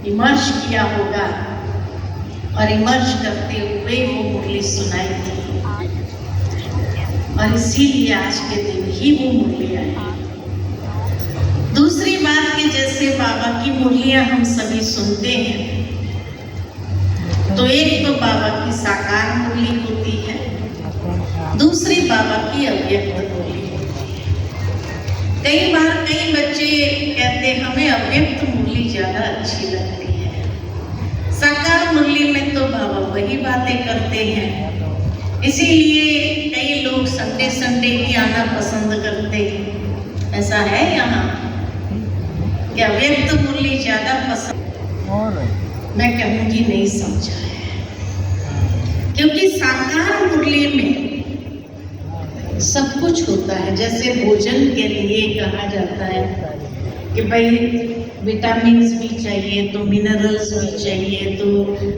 इमर्श किया होगा और इमर्श करते हुए वो मुरली सुनाई थी और इसीलिए आज के दिन ही वो मुरली आई। दूसरी बात कि जैसे बाबा की मुरलियां हम सभी सुनते हैं, तो एक तो बाबा की साकार मुरली होती है, दूसरी बाबा की अव्यक्त मुरली होती है। कई बार कई बच्चे कहते हैं हमें अव्यक्त मुरली ज्यादा अच्छी लगती है, साकार मुरली में तो बाबा वही बातें करते हैं, इसीलिए कई लोग संडे संडे ही आना पसंद करते हैं। ऐसा है यहाँ क्या अव्यक्त मुरली ज्यादा पसंद? मैं कहूँगी नहीं समझा है, क्योंकि साकार मुरली में सब कुछ होता है। जैसे भोजन के लिए कहा जाता है कि भाई विटामिन्स भी चाहिए, तो मिनरल्स भी चाहिए, तो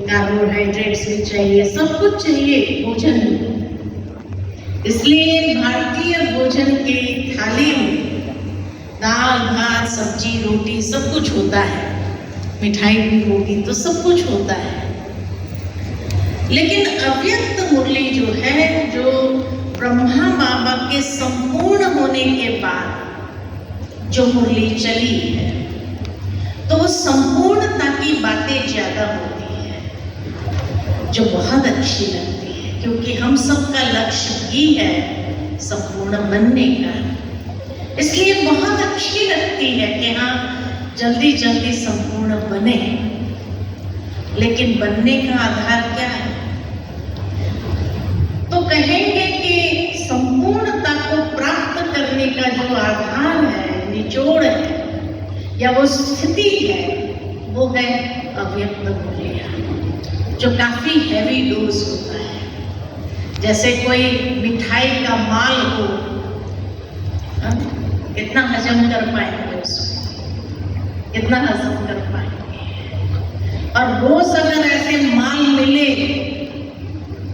कार्बोहाइड्रेट्स भी चाहिए, सब कुछ चाहिए भोजन में। इसलिए भारतीय भोजन के थाली में दाल भात सब्जी रोटी सब कुछ होता है, मिठाई भी होगी तो सब कुछ होता है। लेकिन अव्यक्त मुरली जो है, जो ब्रह्मा बाबा के संपूर्ण होने के बाद जो मुरली चली है, तो वो संपूर्णता की बातें ज्यादा होती है, जो बहुत अच्छी लगती है, क्योंकि हम सबका लक्ष्य ही है संपूर्ण बनने का। इसलिए बहुत अच्छी लगती है कि हाँ जल्दी जल्दी संपूर्ण बने। लेकिन बनने का आधार क्या है? तो कहेंगे कि संपूर्णता को प्राप्त करने का जो आधार है, निचोड़ है या वो स्थिति है, वो है अव्यक्त मुरलियां, जो काफी हैवी डोज होता है। जैसे कोई मिठाई का माल हो, कितना हजम कर पाएंगे उसको, कितना हजम कर पाएंगे? और रोज अगर ऐसे माल मिले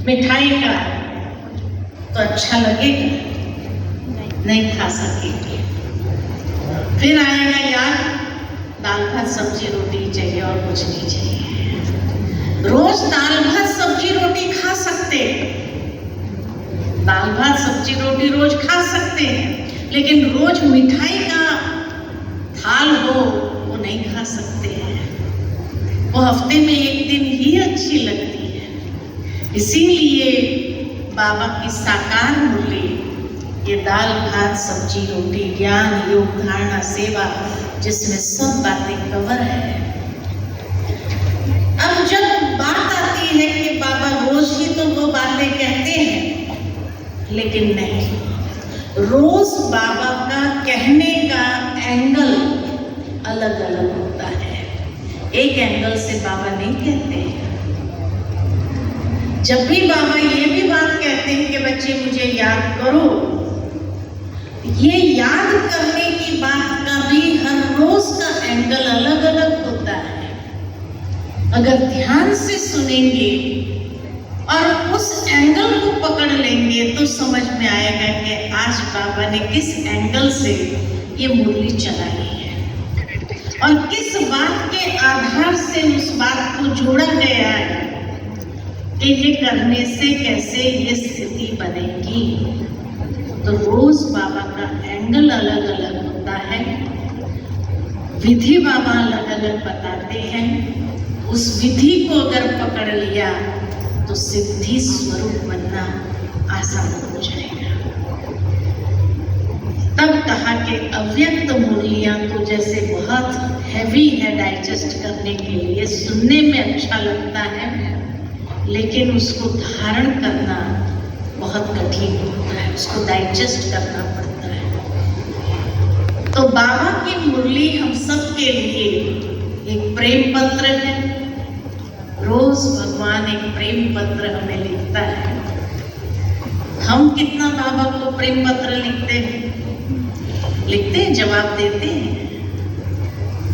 मिठाई का तो अच्छा लगेगा? नहीं खा सकेंगे। फिर आएगा यार दाल भात सब्जी रोटी चाहिए और कुछ नहीं चाहिए। रोज दाल भात सब्जी रोटी खा सकते हैं, दाल भात सब्जी रोटी रोज खा सकते हैं, लेकिन रोज मिठाई का थाल हो वो नहीं खा सकते हैं। वो हफ्ते में एक दिन ही अच्छी लगती है। इसीलिए बाबा की साकार मुरली, ये दाल भात सब्जी रोटी ज्ञान योग धारणा सेवा, जिसमें सब बातें कवर है। अब जब बात आती है कि बाबा रोज ही तो वो बातें कहते हैं, लेकिन नहीं, रोज बाबा का कहने का एंगल अलग अलग होता है। एक एंगल से बाबा नहीं कहते हैं। जब भी बाबा ये भी बात कहते हैं कि बच्चे मुझे याद करो, ये याद करने की बात का भी हर रोज का एंगल अलग अलग होता है। अगर ध्यान से सुनेंगे और उस एंगल को पकड़ लेंगे तो समझ में आएगा कि आज बाबा ने किस एंगल से ये मुरली चलाई है और किस बात के आधार से उस बात को जोड़ा गया है कि ये करने से कैसे ये स्थिति बनेगी। तो रोज बाबा का एंगल अलग अलग होता है, विधि बाबा अलग अलग बताते हैं। उस विधि को अगर पकड़ लिया तो सिद्धि स्वरूप बनना आसान हो जाएगा। तब कहा कि अव्यक्त मुरलियां तो जैसे बहुत हैवी है डाइजेस्ट करने के लिए, सुनने में अच्छा लगता है, लेकिन उसको धारण करना बहुत कठिन होता है, उसको डाइजेस्ट करना पड़ता है। तो बाबा की मुरली हम सब के लिए एक प्रेम पत्र है। रोज भगवान एक प्रेम पत्र हमें लिखता है। हम कितना बाबा को प्रेम पत्र लिखते हैं, जवाब देते हैं,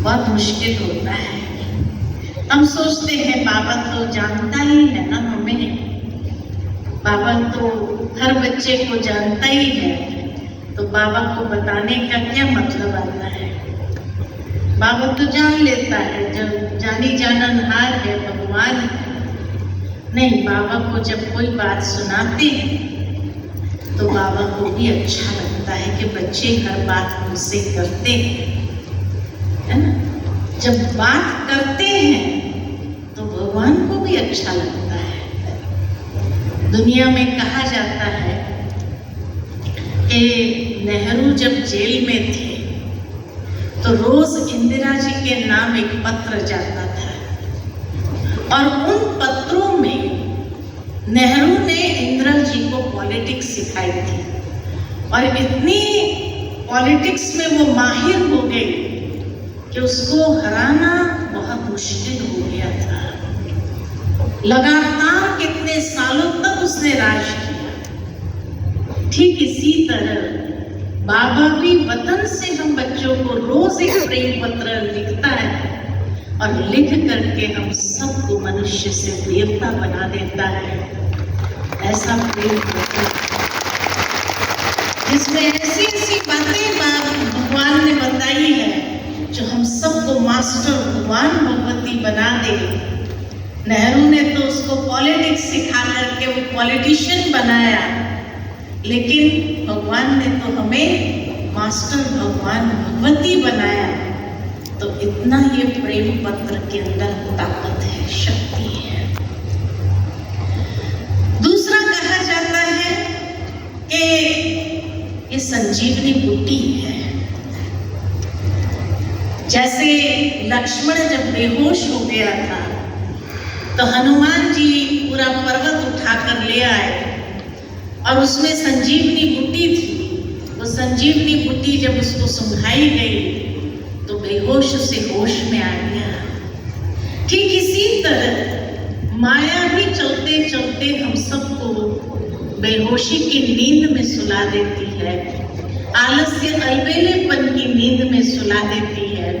बहुत मुश्किल होता है। हम सोचते हैं बाबा तो जानता ही है ना हमें, बाबा तो हर बच्चे को जानता ही है, तो बाबा को बताने का क्या मतलब आता है? बाबा तो जान लेता है, जब जानी जाननहार है, भगवान है। नहीं, बाबा को जब कोई बात सुनाते हैं तो बाबा को भी अच्छा लगता है कि बच्चे हर बात मुझसे करते हैं, है ना। जब बात करते हैं तो भगवान को भी अच्छा लगता है। दुनिया में कहा जाता है कि नेहरू जब जेल में थे तो रोज इंदिरा जी के नाम एक पत्र जाता था और उन पत्रों में नेहरू ने इंदिरा जी को पॉलिटिक्स सिखाई थी और इतनी पॉलिटिक्स में वो माहिर हो गई कि उसको हराना बहुत मुश्किल हो गया था। लगातार कितने सालों तक उसने राज किया। ठीक इसी तरह बाबा भी वतन से हम बच्चों को रोज एक प्रेम पत्र लिखता है और लिख करके हम सबको मनुष्य से देवता बना देता है। ऐसा प्रेम पत्र जिसमें ऐसी ऐसी बातें भगवान ने बताई है जो हम सबको मास्टर भगवान भगवती बना दे। नेहरू ने तो उसको पॉलिटिक्स सिखा करके वो पॉलिटिशियन बनाया, लेकिन भगवान ने तो हमें मास्टर भगवान भगवती बनाया। तो इतना ये प्रेम पत्र के अंदर ताकत है, शक्ति है। दूसरा कहा जाता है कि ये संजीवनी बूटी है। जैसे लक्ष्मण जब बेहोश हो गया था तो हनुमान जी पूरा पर्वत उठाकर ले आए और उसमें संजीवनी बूटी थी। वो संजीवनी बूटी जब उसको सुंघाई गई तो बेहोश से होश में आ गया। ठीक इसी तरह माया भी चलते चलते हम सबको बेहोशी की नींद में सुला देती है, आलस्य अलबेलेपन की नींद में सुला देती है।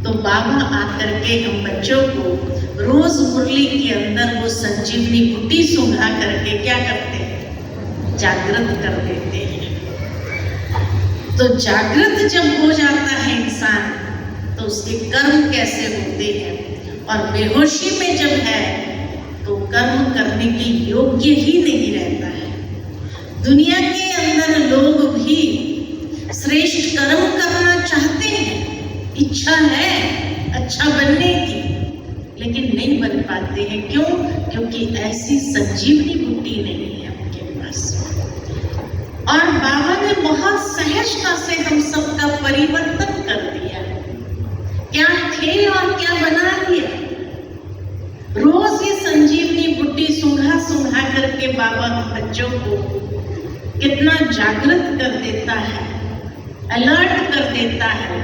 तो बाबा आकर के हम बच्चों को रोज मुरली के अंदर वो संजीवनी बूटी सुंघा करके क्या करते हैं, जागृत कर देते हैं। तो जागृत जब हो जाता है इंसान तो उसके कर्म कैसे होते हैं, और बेहोशी में जब है तो कर्म करने के योग्य ही नहीं रहता है। दुनिया के अंदर लोग भी श्रेष्ठ कर्म करना चाहते हैं, इच्छा है अच्छा बनने की, लेकिन नहीं बन पाते हैं। क्यों? क्योंकि ऐसी संजीवनी बूटी नहीं है उनके पास। और बाबा ने बहुत सहजता से हम सबका परिवर्तन कर दिया। क्या थे और क्या बना दिया। रोज ये संजीवनी बूटी सुंघा सुंघा करके बाबा बच्चों को कितना जागृत कर देता है, अलर्ट कर देता है।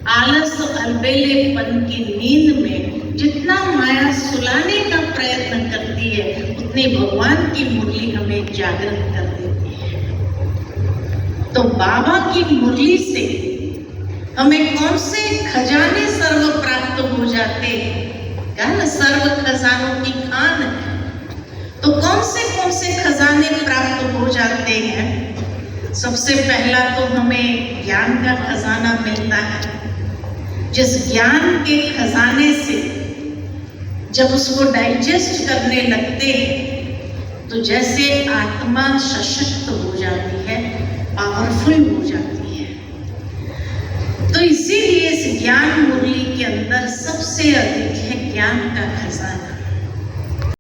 आलस अलबेलेपन की नींद में जितना माया सुलाने का प्रयत्न करती है, उतनी भगवान की मुरली हमें जागृत कर देती है। तो बाबा की मुरली से हमें कौन से खजाने सर्व प्राप्त हो जाते हैं। क्या ना, सर्व खजानों की खान है। तो कौन से खजाने प्राप्त हो जाते हैं। सबसे पहला तो हमें ज्ञान का खजाना मिलता है। जिस ज्ञान के खजाने से जब उसको डाइजेस्ट करने लगते हैं तो जैसे आत्मा सशक्त हो जाती है, पावरफुल हो जाती है। तो इसीलिए इस ज्ञान मुरली के अंदर सबसे अधिक है ज्ञान का खजाना।